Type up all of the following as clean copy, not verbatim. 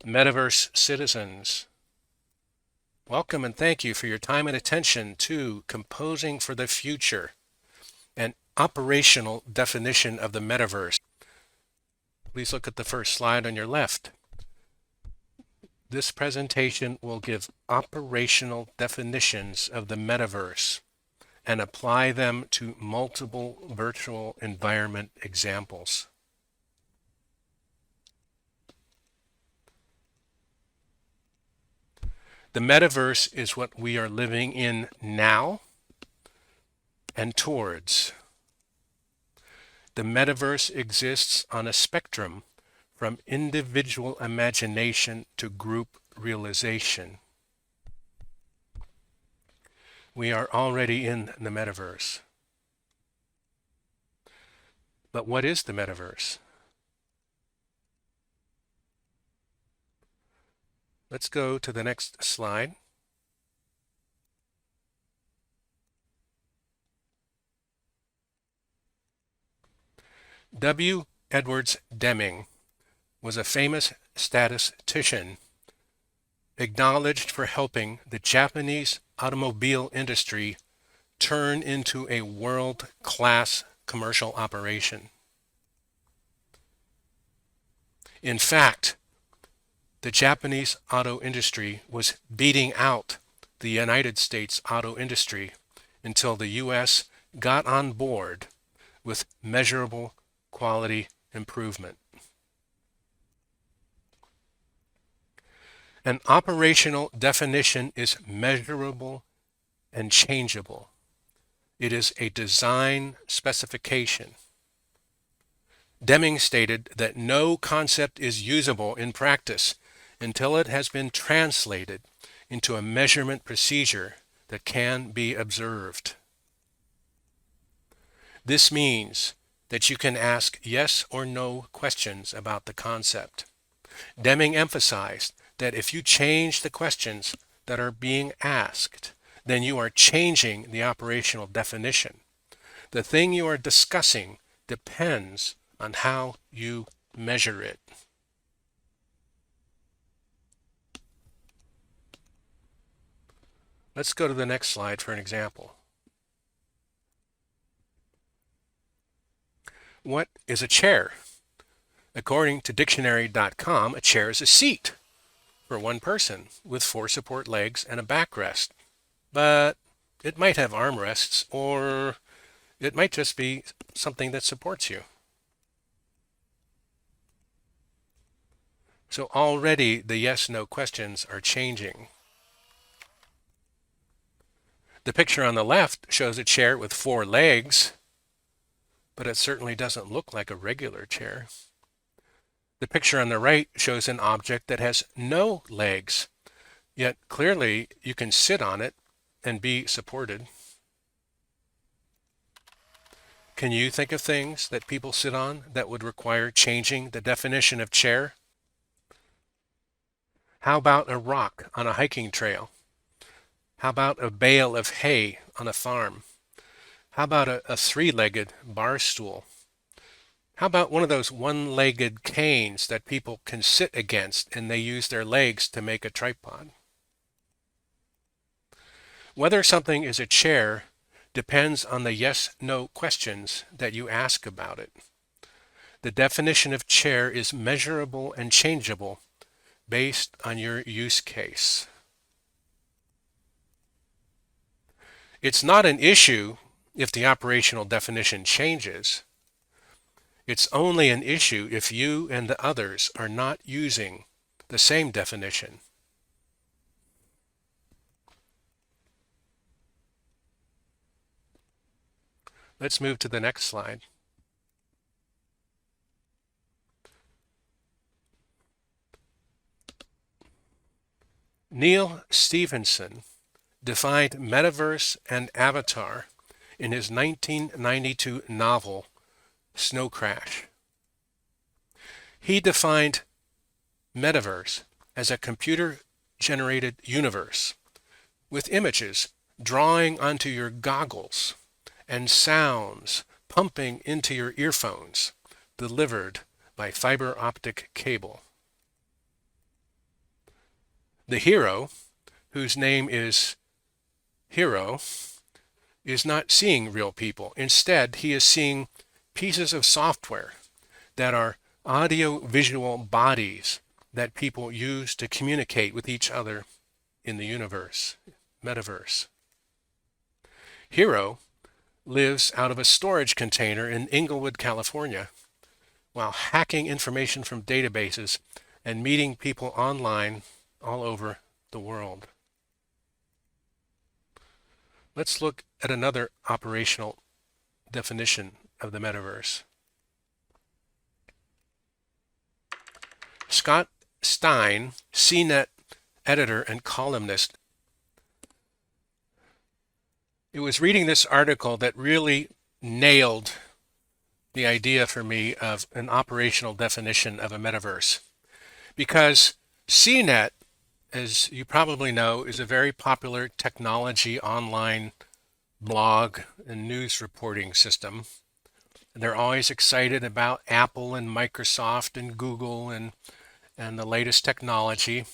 Metaverse citizens, welcome and thank you for your time and attention to Composing for the Future, an operational definition of the metaverse. Please look at the first slide on your left. This presentation will give operational definitions of the metaverse and apply them to multiple virtual environment examples. The metaverse is what we are living in now and towards. The metaverse exists on a spectrum from individual imagination to group realization. We are already in the metaverse. But what is the metaverse? Let's go to the next slide. W. Edwards Deming was a famous statistician acknowledged for helping the Japanese automobile industry turn into a world-class commercial operation. In fact, the Japanese auto industry was beating out the United States auto industry until the U.S. got on board with measurable quality improvement. An operational definition is measurable and changeable. It is a design specification. Deming stated that no concept is usable in practice until it has been translated into a measurement procedure that can be observed. This means that you can ask yes or no questions about the concept. Deming emphasized that if you change the questions that are being asked, then you are changing the operational definition. The thing you are discussing depends on how you measure it. Let's go to the next slide for an example. What is a chair? According to dictionary.com, a chair is a seat for one person with 4 support legs and a backrest. But it might have armrests, or it might just be something that supports you. So already the yes-no questions are changing. The picture on the left shows a chair with 4 legs, but it certainly doesn't look like a regular chair. The picture on the right shows an object that has no legs, yet clearly you can sit on it and be supported. Can you think of things that people sit on that would require changing the definition of chair? How about a rock on a hiking trail? How about a bale of hay on a farm? How about a 3-legged bar stool? How about one of those one-legged canes that people can sit against and they use their legs to make a tripod? Whether something is a chair depends on the yes-no questions that you ask about it. The definition of chair is measurable and changeable based on your use case. It's not an issue if the operational definition changes. It's only an issue if you and the others are not using the same definition. Let's move to the next slide. Neal Stephenson defined metaverse and avatar in his 1992 novel, Snow Crash. He defined metaverse as a computer-generated universe with images drawing onto your goggles and sounds pumping into your earphones delivered by fiber optic cable. The hero, whose name is Hero, is not seeing real people. Instead, he is seeing pieces of software that are audio-visual bodies that people use to communicate with each other in the universe, Metaverse. Hero lives out of a storage container in Inglewood, California, while hacking information from databases and meeting people online all over the world. Let's look at another operational definition of the metaverse. Scott Stein, CNET editor and columnist. It was reading this article that really nailed the idea for me of an operational definition of a metaverse. Because CNET, as you probably know, is a very popular technology online blog and news reporting system. They're always excited about Apple and Microsoft and Google and the latest technology.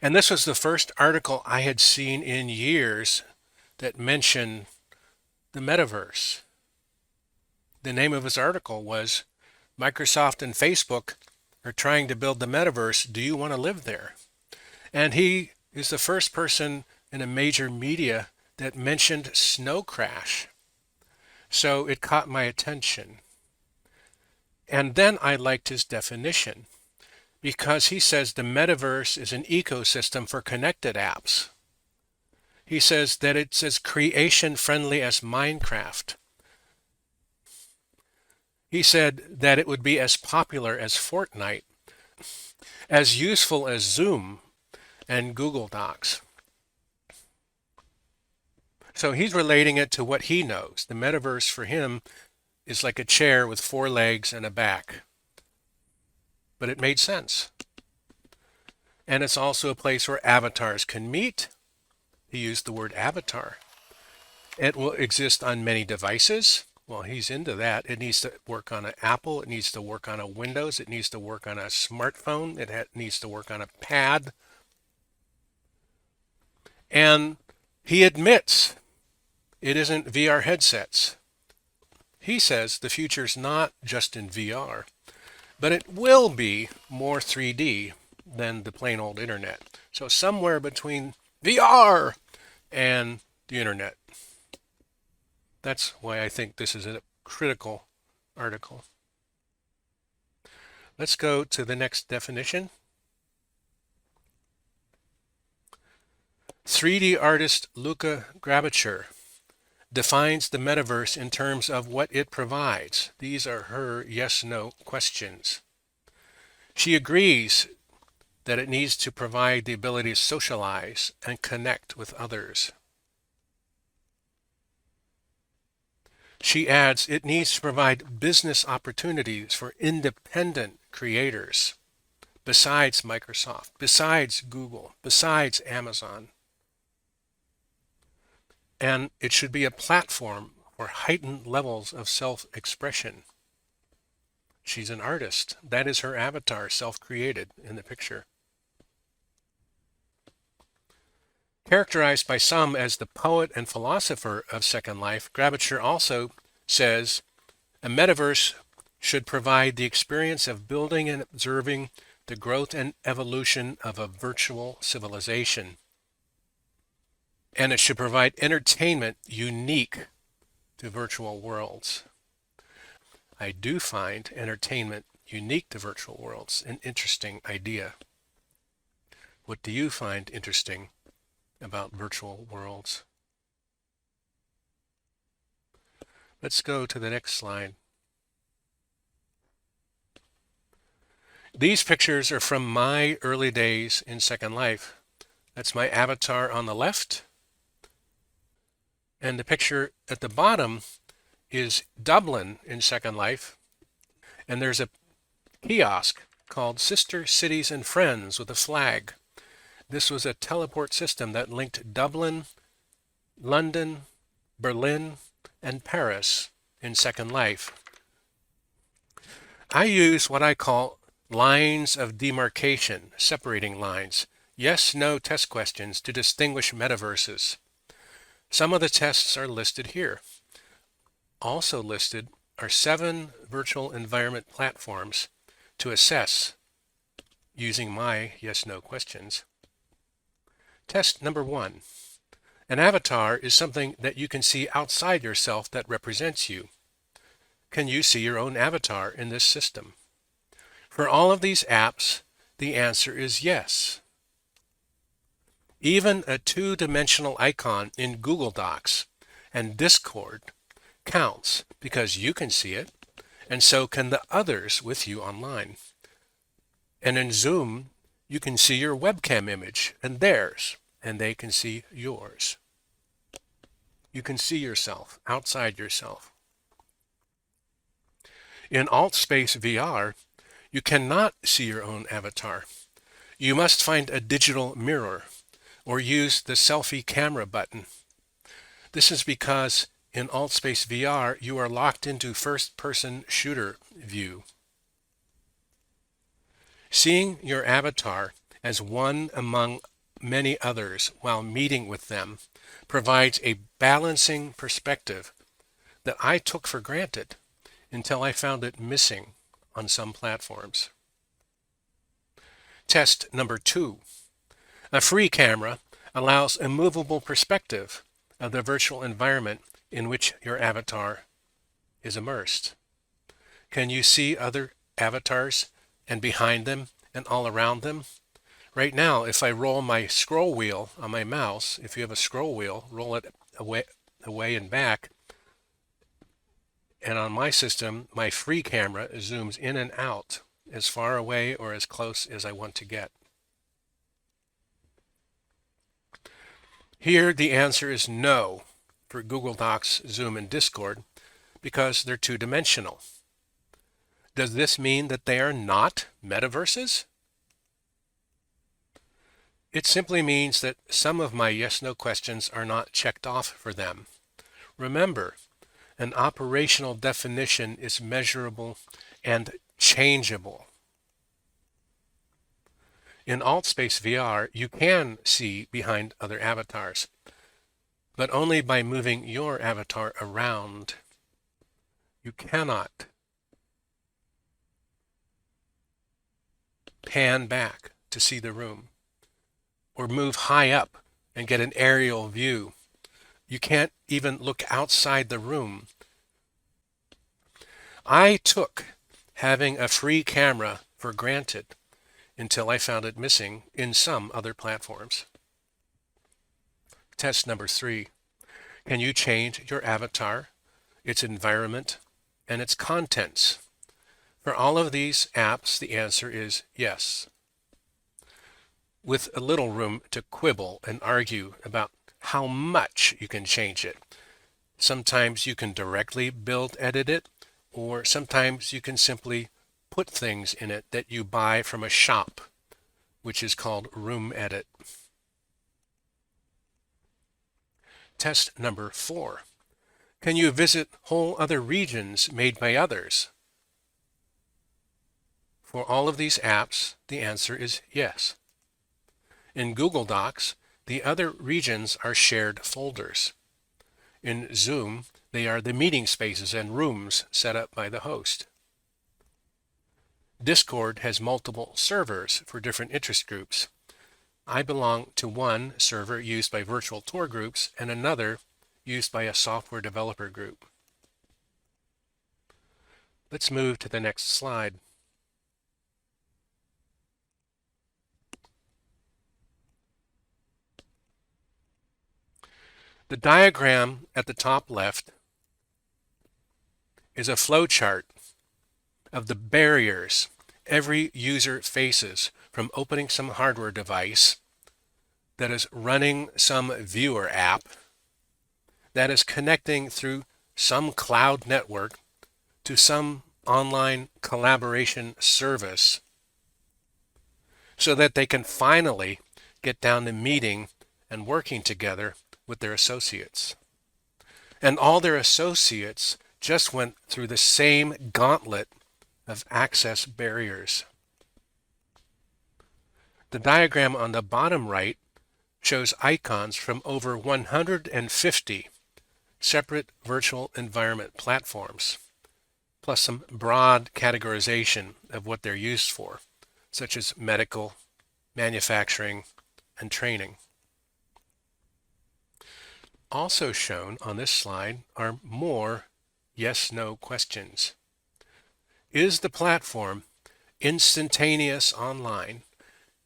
And this was the first article I had seen in years that mentioned the metaverse. The name of his article was Microsoft and Facebook are trying to build the metaverse. Do you want to live there? And he is the first person in a major media that mentioned snow crash. So it caught my attention. And then I liked his definition because he says the metaverse is an ecosystem for connected apps. He says that it's as creation friendly as Minecraft. He said that it would be as popular as Fortnite, as useful as Zoom and Google Docs. So he's relating it to what he knows. The metaverse for him is like a chair with 4 legs and a back. But it made sense. And it's also a place where avatars can meet. He used the word avatar. It will exist on many devices. Well, he's into that. It needs to work on an Apple. It needs to work on a Windows. It needs to work on a smartphone. It needs to work on a pad. And he admits it isn't VR headsets. He says the future's not just in VR, but it will be more 3D than the plain old internet. So somewhere between VR and the internet. That's why I think this is a critical article. Let's go to the next definition. 3D artist Luca Grabacr defines the metaverse in terms of what it provides. These are her yes-no questions. She agrees that it needs to provide the ability to socialize and connect with others. She adds it needs to provide business opportunities for independent creators, besides Microsoft, besides Google, besides Amazon. And it should be a platform for heightened levels of self-expression. She's an artist. That is her avatar, self-created in the picture. Characterized by some as the poet and philosopher of Second Life, Grabacr also says a metaverse should provide the experience of building and observing the growth and evolution of a virtual civilization. And it should provide entertainment unique to virtual worlds. I do find entertainment unique to virtual worlds an interesting idea. What do you find interesting about virtual worlds? Let's go to the next slide. These pictures are from my early days in Second Life. That's my avatar on the left. And the picture at the bottom is Dublin in Second Life. And there's a kiosk called Sister Cities and Friends with a flag. This was a teleport system that linked Dublin, London, Berlin, and Paris in Second Life. I use what I call lines of demarcation, separating lines, yes, no test questions to distinguish metaverses. Some of the tests are listed here. Also listed are 7 virtual environment platforms to assess using my yes-no questions. Test number 1. An avatar is something that you can see outside yourself that represents you. Can you see your own avatar in this system? For all of these apps, the answer is yes. Even a 2-dimensional icon in Google Docs and Discord counts because you can see it, and so can the others with you online. And in Zoom, you can see your webcam image and theirs, and they can see yours. You can see yourself outside yourself. In AltSpace VR, you cannot see your own avatar. You must find a digital mirror or use the selfie camera button. This is because in AltSpace VR, you are locked into first-person shooter view. Seeing your avatar as one among many others while meeting with them provides a balancing perspective that I took for granted until I found it missing on some platforms. Test number 2. A free camera allows a movable perspective of the virtual environment in which your avatar is immersed. Can you see other avatars and behind them and all around them? Right now, if I roll my scroll wheel on my mouse, if you have a scroll wheel, roll it away and back, and on my system, my free camera zooms in and out as far away or as close as I want to get. Here, the answer is no for Google Docs, Zoom, and Discord because they're 2-dimensional. Does this mean that they are not metaverses? It simply means that some of my yes-no questions are not checked off for them. Remember, an operational definition is measurable and changeable. In AltSpace VR, you can see behind other avatars, but only by moving your avatar around. You cannot pan back to see the room or move high up and get an aerial view. You can't even look outside the room. I took having a free camera for granted until I found it missing in some other platforms. Test number 3. Can you change your avatar, its environment, and its contents? For all of these apps, the answer is yes, with a little room to quibble and argue about how much you can change it. Sometimes you can directly build edit it, or sometimes you can simply put things in it that you buy from a shop, which is called room edit. Test number 4. Can you visit whole other regions made by others? For all of these apps, the answer is yes. In Google Docs, the other regions are shared folders. In Zoom, they are the meeting spaces and rooms set up by the host. Discord has multiple servers for different interest groups. I belong to one server used by virtual tour groups and another used by a software developer group. Let's move to the next slide. The diagram at the top left is a flowchart of the barriers every user faces from opening some hardware device that is running some viewer app that is connecting through some cloud network to some online collaboration service so that they can finally get down to meeting and working together with their associates. And all their associates just went through the same gauntlet of access barriers. The diagram on the bottom right shows icons from over 150 separate virtual environment platforms, plus some broad categorization of what they're used for, such as medical, manufacturing, and training. Also shown on this slide are more yes/no questions. Is the platform instantaneous online,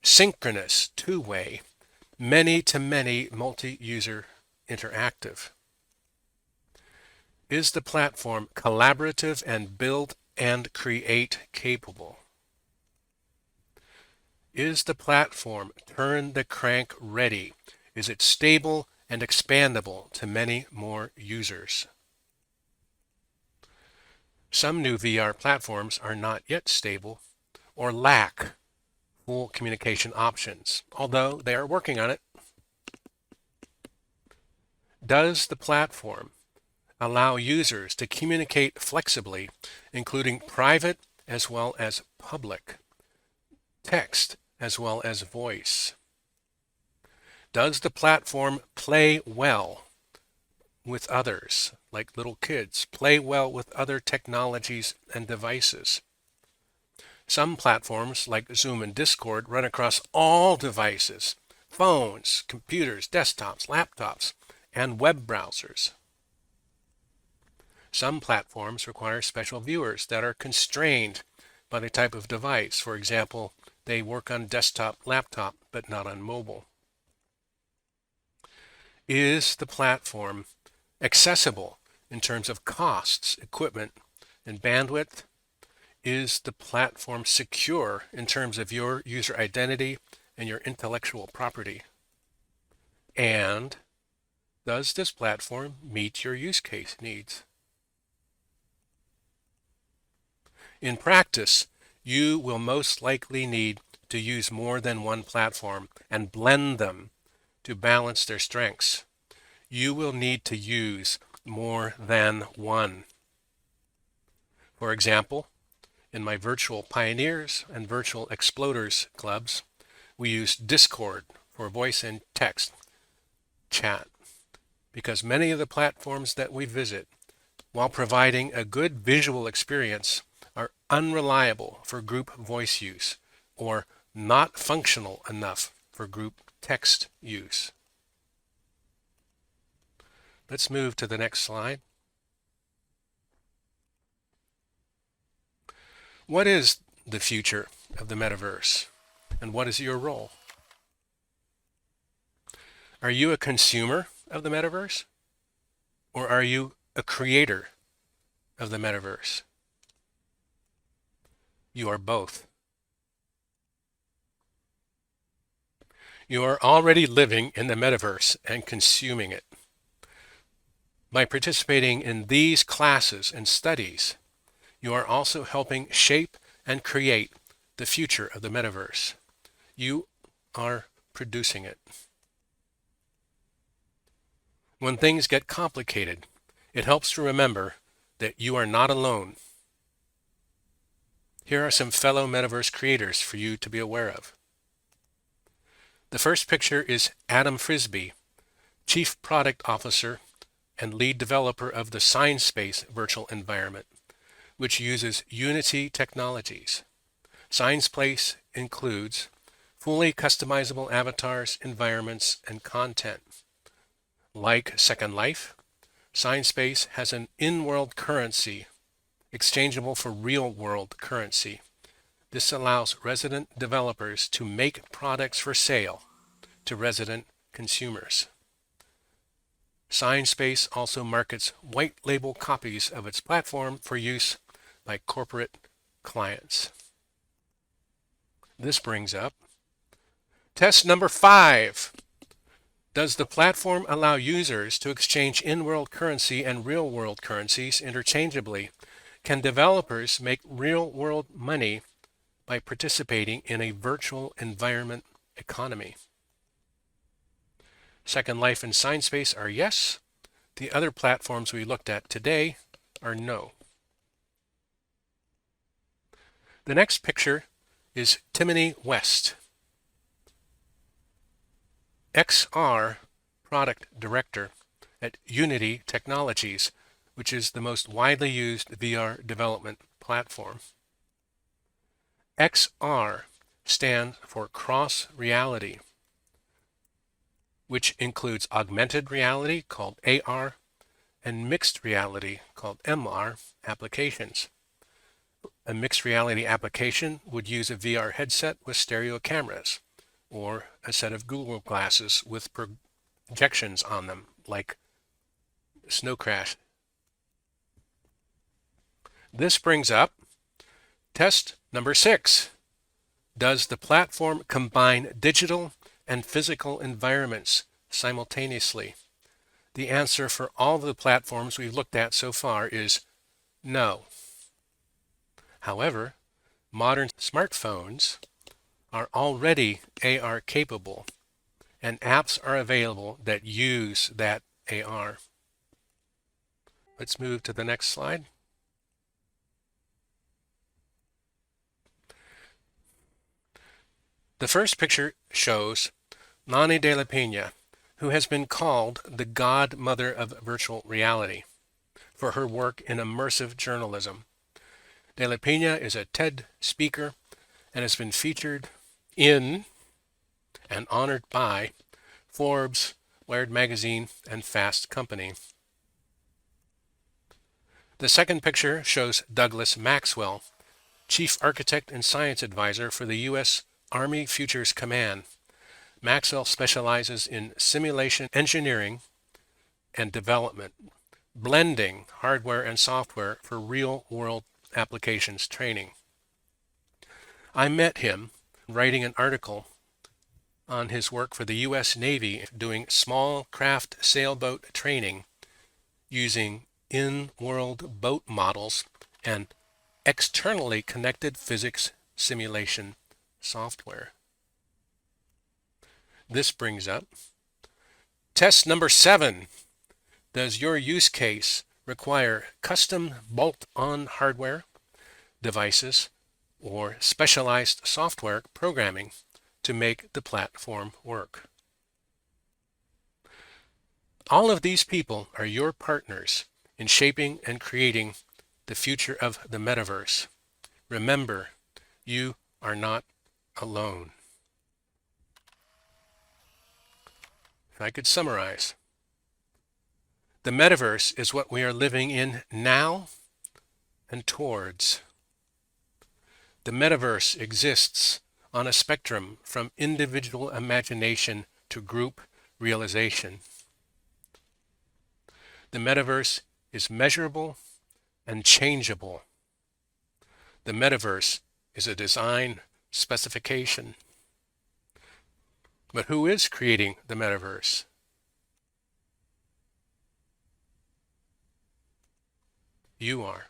synchronous two-way, many-to-many multi-user interactive? Is the platform collaborative and build and create capable? Is the platform turn the crank ready? Is it stable and expandable to many more users? Some new VR platforms are not yet stable or lack full communication options, although they are working on it. Does the platform allow users to communicate flexibly, including private as well as public, text as well as voice? Does the platform play well with others, like little kids, play well with other technologies and devices? Some platforms, like Zoom and Discord, run across all devices, phones, computers, desktops, laptops, and web browsers. Some platforms require special viewers that are constrained by the type of device. For example, they work on desktop, laptop, but not on mobile. Is the platform accessible in terms of costs, equipment, and bandwidth? Is the platform secure in terms of your user identity and your intellectual property? And does this platform meet your use case needs? In practice, you will most likely need to use more than one platform and blend them to balance their strengths. You will need to use more than one. For example, in my virtual pioneers and virtual exploders clubs, we use Discord for voice and text chat because many of the platforms that we visit, while providing a good visual experience, are unreliable for group voice use or not functional enough for group text use. Let's move to the next slide. What is the future of the metaverse, and what is your role? Are you a consumer of the metaverse, or are you a creator of the metaverse? You are both. You are already living in the metaverse and consuming it. By participating in these classes and studies, you are also helping shape and create the future of the metaverse. You are producing it. When things get complicated, it helps to remember that you are not alone. Here are some fellow Metaverse creators for you to be aware of. The first picture is Adam Frisby, Chief Product Officer and lead developer of the SignSpace virtual environment, which uses Unity technologies. SignSpace includes fully customizable avatars, environments, and content. Like Second Life, SignSpace has an in-world currency exchangeable for real-world currency. This allows resident developers to make products for sale to resident consumers. SignSpace also markets white label copies of its platform for use by corporate clients. This brings up test number 5. Does the platform allow users to exchange in-world currency and real-world currencies interchangeably? Can developers make real-world money by participating in a virtual environment economy? Second Life and SignSpace are yes. The other platforms we looked at today are no. The next picture is Timony West, XR Product Director at Unity Technologies, which is the most widely used VR development platform. XR stands for Cross Reality, which includes augmented reality called AR and mixed reality called MR applications. A mixed reality application would use a VR headset with stereo cameras, or a set of Google glasses with projections on them, like Snow Crash. This brings up test number 6. Does the platform combine digital and physical environments simultaneously? The answer for all of the platforms we've looked at so far is no. However, modern smartphones are already AR capable, and apps are available that use that AR. Let's move to the next slide. The first picture shows Nani de la Peña, who has been called the godmother of virtual reality for her work in immersive journalism. De la Peña is a TED speaker and has been featured in and honored by Forbes, Wired Magazine, and Fast Company. The second picture shows Douglas Maxwell, Chief Architect and Science Advisor for the U.S. Army Futures Command. Maxwell specializes in simulation engineering and development, blending hardware and software for real-world applications training. I met him writing an article on his work for the U.S. Navy doing small craft sailboat training using in-world boat models and externally connected physics simulation software. This brings up test number 7. Does your use case require custom bolt-on hardware, devices, or specialized software programming to make the platform work? All of these people are your partners in shaping and creating the future of the metaverse. Remember, you are not alone. If I could summarize, the metaverse is what we are living in now and towards. The metaverse exists on a spectrum from individual imagination to group realization. The metaverse is measurable and changeable. The metaverse is a design specification. But who is creating the metaverse? You are.